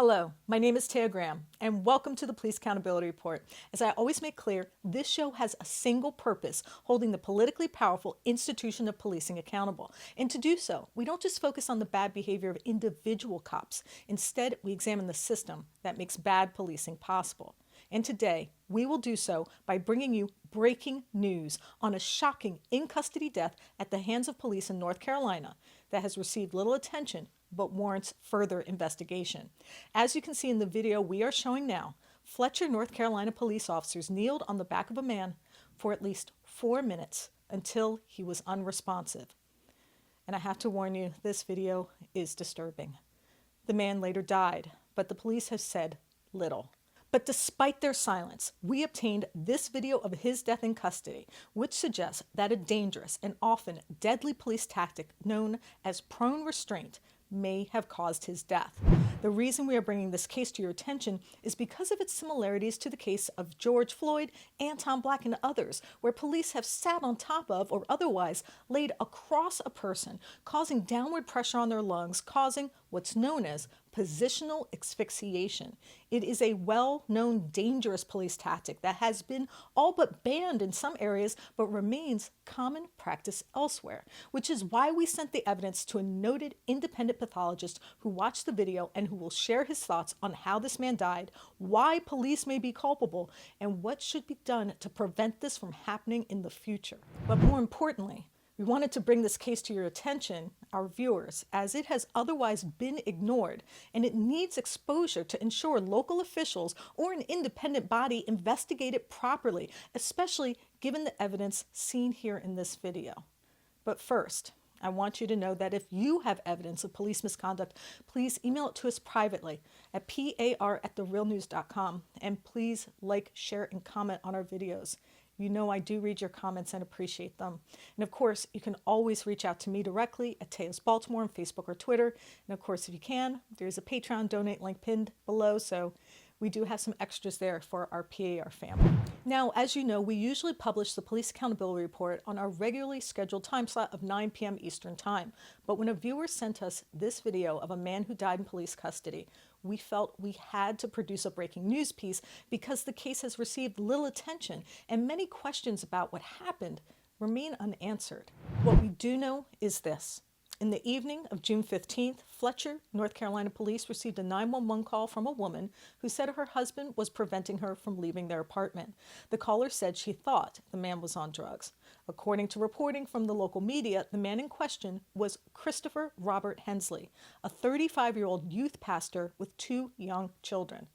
Hello, my name is Taya, and welcome to the Police Accountability Report. As I always make clear, this show has a single purpose, holding the politically powerful institution of policing accountable. And to do so, we don't just focus on the bad behavior of individual cops. Instead, we examine the system that makes bad policing possible. And today, we will do so by bringing you breaking news on a shocking in-custody death at the hands of police in North Carolina that has received little attention but warrants further investigation. As you can see in the video we are showing now, Fletcher, North Carolina police officers kneeled on the back of a man for at least 4 minutes until he was unresponsive. And I have to warn you, this video is disturbing. The man later died, but the police have said little. But despite their silence, we obtained this video of his death in custody, which suggests that a dangerous and often deadly police tactic known as prone restraint may have caused his death. The reason we are bringing this case to your attention is because of its similarities to the case of Geoge Floyd, Anton Black, and others, where police have sat on top of or otherwise laid across a person, causing downward pressure on their lungs, causing what's known as positional asphyxiation. It is a well-known dangerous police tactic that has been all but banned in some areas but remains common practice elsewhere, which is why we sent the evidence to a noted independent pathologist who watched the video and who will share his thoughts on how this man died, why police may be culpable, and what should be done to prevent this from happening in the future. But more importantly, we wanted to bring this case to your attention, our viewers, as it has otherwise been ignored, and it needs exposure to ensure local officials or an independent body investigate it properly, especially given the evidence seen here in this video. But first, I want you to know that if you have evidence of police misconduct, please email it to us privately at par@therealnews.com, and please like, share, and comment on our videos. You know I do read your comments and appreciate them. And of course, you can always reach out to me directly at Taya's Baltimore on Facebook or Twitter. And of course, if you can, there's a Patreon donate link pinned below, so we do have some extras there for our PAR family. Now, as you know, we usually publish the Police Accountability Report on our regularly scheduled time slot of 9 p.m. Eastern Time. But when a viewer sent us this video of a man who died in police custody, we felt we had to produce a breaking news piece because the case has received little attention and many questions about what happened remain unanswered. What we do know is this. In the evening of June 15th, Fletcher, North Carolina police received a 911 call from a woman who said her husband was preventing her from leaving their apartment. The caller said she thought the man was on drugs. According to reporting from the local media, the man in question was Christopher Robert Hensley, a 35-year-old youth pastor with 2 young children.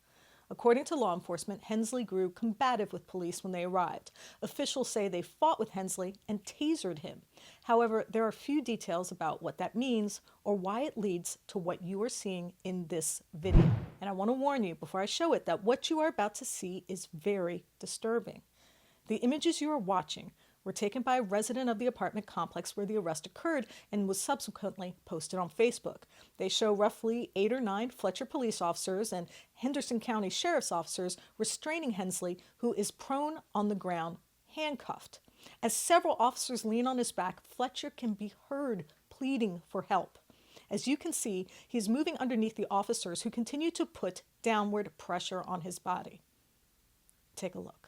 According to law enforcement, Hensley grew combative with police when they arrived. Officials say they fought with Hensley and tasered him. However, there are few details about what that means or why it leads to what you are seeing in this video. And I want to warn you before I show it that what you are about to see is very disturbing. The images you are watching were taken by a resident of the apartment complex where the arrest occurred and was subsequently posted on Facebook. They show roughly 8 or 9 Fletcher police officers and Henderson County Sheriff's officers restraining Hensley, who is prone on the ground, handcuffed. As several officers lean on his back, Fletcher can be heard pleading for help. As you can see, he is moving underneath the officers who continue to put downward pressure on his body. Take a look.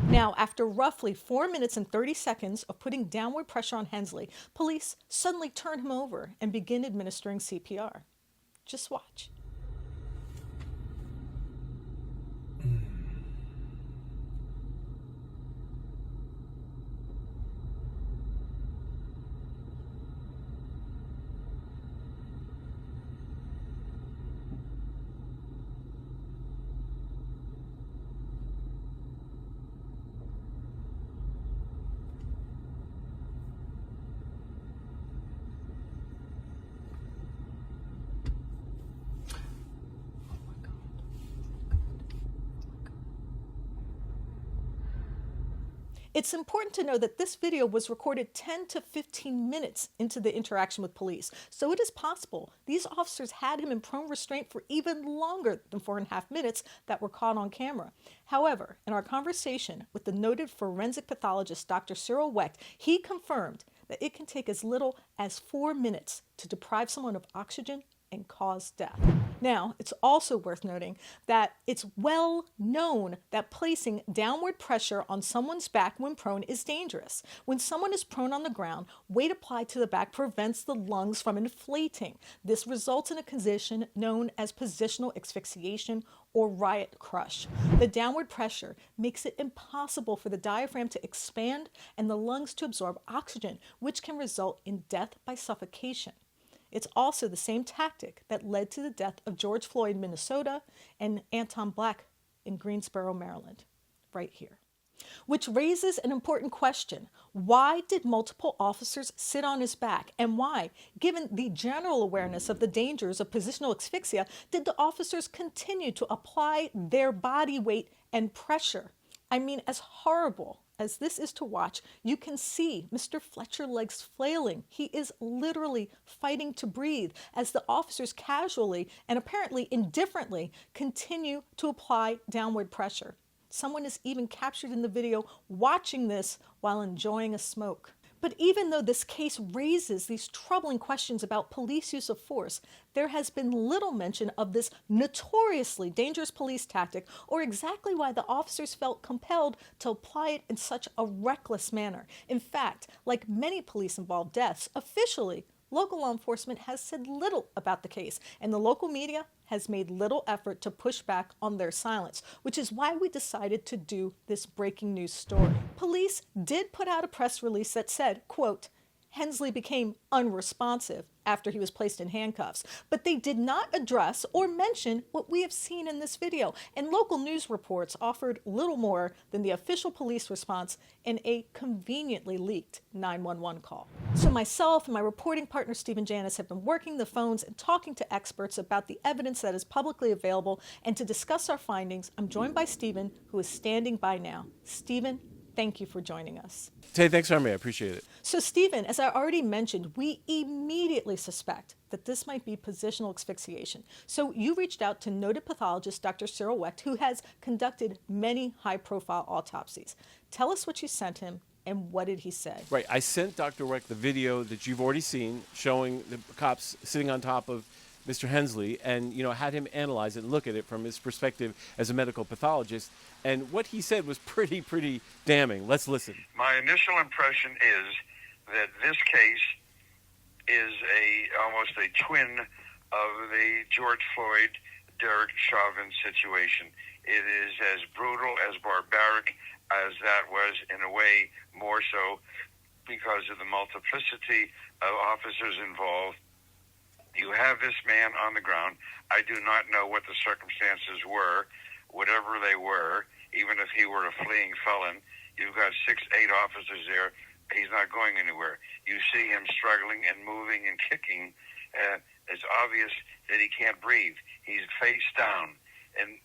Now, after roughly 4 minutes and 30 seconds of putting downward pressure on Hensley, police suddenly turn him over and begin administering CPR. Just watch. It's important to know that this video was recorded 10 to 15 minutes into the interaction with police, so it is possible these officers had him in prone restraint for even longer than 4.5 minutes that were caught on camera. However, in our conversation with the noted forensic pathologist Dr. Cyril Wecht, he confirmed that it can take as little as 4 minutes to deprive someone of oxygen and cause death. Now, it's also worth noting that it's well known that placing downward pressure on someone's back when prone is dangerous. When someone is prone on the ground, weight applied to the back prevents the lungs from inflating. This results in a condition known as positional asphyxiation or riot crush. The downward pressure makes it impossible for the diaphragm to expand and the lungs to absorb oxygen, which can result in death by suffocation. It's also the same tactic that led to the death of George Floyd in Minnesota and Anton Black in Greensboro, Maryland, right here. Which raises an important question. Why did multiple officers sit on his back? And why, given the general awareness of the dangers of positional asphyxia, did the officers continue to apply their body weight and pressure? I mean, as horrible as this is to watch, you can see Mr. Fletcher's legs flailing. He is literally fighting to breathe as the officers casually and apparently indifferently continue to apply downward pressure. Someone is even captured in the video watching this while enjoying a smoke. But even though this case raises these troubling questions about police use of force, there has been little mention of this notoriously dangerous police tactic or exactly why the officers felt compelled to apply it in such a reckless manner. In fact, like many police-involved deaths, officially, local law enforcement has said little about the case, and the local media has made little effort to push back on their silence, which is why we decided to do this breaking news story. Police did put out a press release that said, quote, Hensley became unresponsive after he was placed in handcuffs, but they did not address or mention what we have seen in this video, and local news reports offered little more than the official police response in a conveniently leaked 911 call. So myself and my reporting partner Stephen Janis have been working the phones and talking to experts about the evidence that is publicly available, and to discuss our findings, I'm joined by Stephen, who is standing by now. Stephen, thank you for joining us. Tay, thanks for having me. I appreciate it. So, Stephen, as I already mentioned, we immediately suspect that this might be positional asphyxiation. So you reached out to noted pathologist Dr. Cyril Wecht, who has conducted many high-profile autopsies. Tell us what you sent him and what did he say? Right. I sent Dr. Wecht the video that you've already seen showing the cops sitting on top of Mr. Hensley and, had him analyze it and look at it from his perspective as a medical pathologist. And what he said was pretty damning. Let's listen. My initial impression is that this case is almost a twin of the George Floyd, Derek Chauvin situation. It is as brutal, as barbaric as that was, in a way more so because of the multiplicity of officers involved. You have this man on the ground. I do not know what the circumstances were, whatever they were, even if he were a fleeing felon. You've got 6, 8 officers there. He's not going anywhere. You see him struggling and moving and kicking. It's obvious that he can't breathe. He's face down. And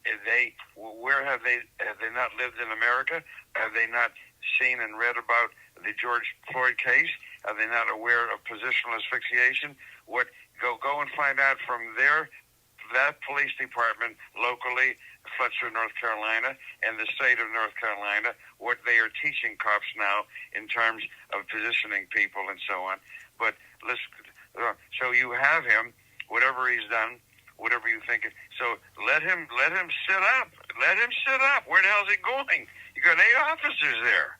where have they not lived in America? Have they not seen and read about the George Floyd case? Are they not aware of positional asphyxiation? Go and find out from that police department locally, Fletcher, North Carolina, and the state of North Carolina, what they are teaching cops now in terms of positioning people and so on. But so you have him, whatever he's done, whatever you think. So let him sit up. Let him sit up. Where the hell is he going? You got 8 officers there,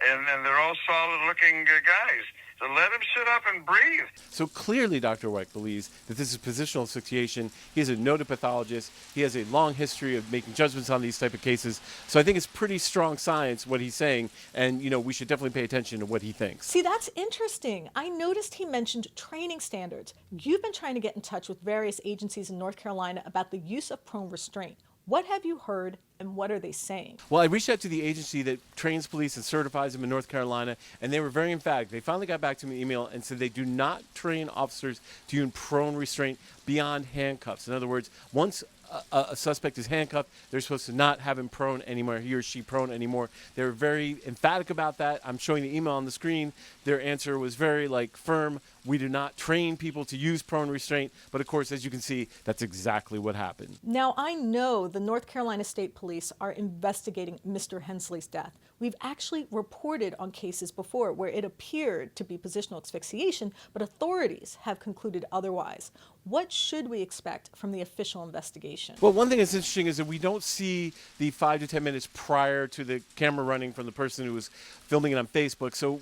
and they're all solid-looking guys. So let him sit up and breathe. So clearly Dr. Wecht believes that this is positional asphyxiation. He is a noted pathologist. He has a long history of making judgments on these type of cases. So I think it's pretty strong science what he's saying, and we should definitely pay attention to what he thinks. See, that's interesting. I noticed he mentioned training standards. You've been trying to get in touch with various agencies in North Carolina about the use of prone restraint. What have you heard, and what are they saying? Well, I reached out to the agency that trains police and certifies them in North Carolina, and they were very emphatic. They finally got back to me in email and said they do not train officers to use prone restraint beyond handcuffs. In other words, once a suspect is handcuffed, they're supposed to not have him prone anymore, he or she prone anymore. They're very emphatic about that. I'm showing the email on the screen. Their answer was very firm. We do not train people to use prone restraint. But of course, as you can see, that's exactly what happened. Now, I know the North Carolina State Police are investigating Mr. Hensley's death. We've actually reported on cases before where it appeared to be positional asphyxiation, but authorities have concluded otherwise. What should we expect from the official investigation? Well, one thing that's interesting is that we don't see the 5 to 10 minutes prior to the camera running from the person who was filming it on Facebook. So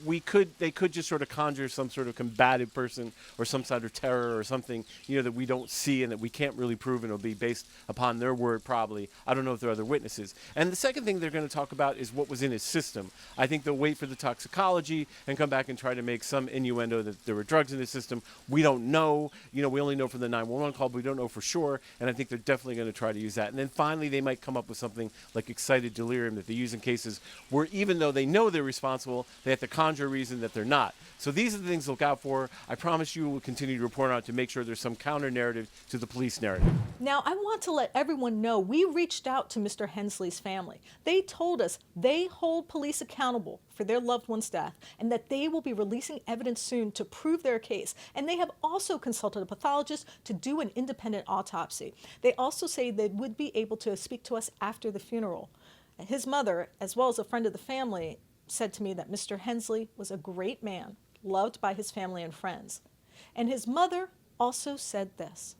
they could just sort of conjure some sort of combative person or some sort of terror or something, that we don't see and that we can't really prove, and it'll be based upon their word probably. I don't know if there are other witnesses. And the second thing they're going to talk about is what was in his system. I think they'll wait for the toxicology and come back and try to make some innuendo that there were drugs in his system. We don't know. We only know from the 911 call, but we don't know for sure. And I think they're definitely going to try to use that. And then finally, they might come up with something like excited delirium that they use in cases where even though they know they're responsible, they have to conjure a reason that they're not. So these are the things to look out for. I promise you we'll continue to report on it to make sure there's some counter narrative to the police narrative. Now, I want to let everyone know we reached out to Mr. Hensley's family. They told us they hold police accountable for their loved one's death and that they will be releasing evidence soon to prove their case. And they have also consulted a pathologist to do an independent autopsy. They also say they would be able to speak to us after the funeral. His mother, as well as a friend of the family, said to me that Mr. Hensley was a great man, loved by his family and friends. And his mother also said this: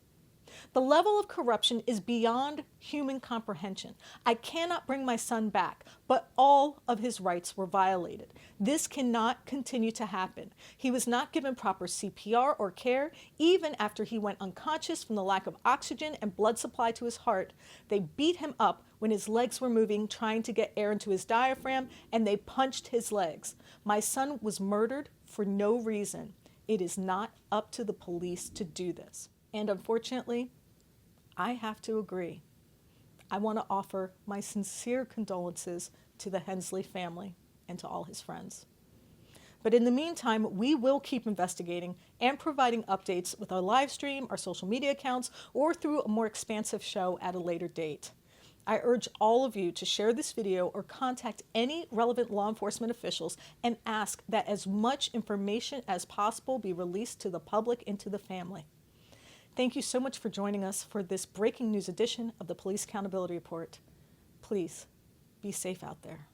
"The level of corruption is beyond human comprehension. I cannot bring my son back, but all of his rights were violated. This cannot continue to happen. He was not given proper CPR or care, even after he went unconscious from the lack of oxygen and blood supply to his heart. They beat him up when his legs were moving, trying to get air into his diaphragm, and they punched his legs. My son was murdered for no reason. It is not up to the police to do this." And unfortunately, I have to agree. I want to offer my sincere condolences to the Hensley family and to all his friends. But in the meantime, we will keep investigating and providing updates with our live stream, our social media accounts, or through a more expansive show at a later date. I urge all of you to share this video or contact any relevant law enforcement officials and ask that as much information as possible be released to the public and to the family. Thank you so much for joining us for this breaking news edition of the Police Accountability Report. Please be safe out there.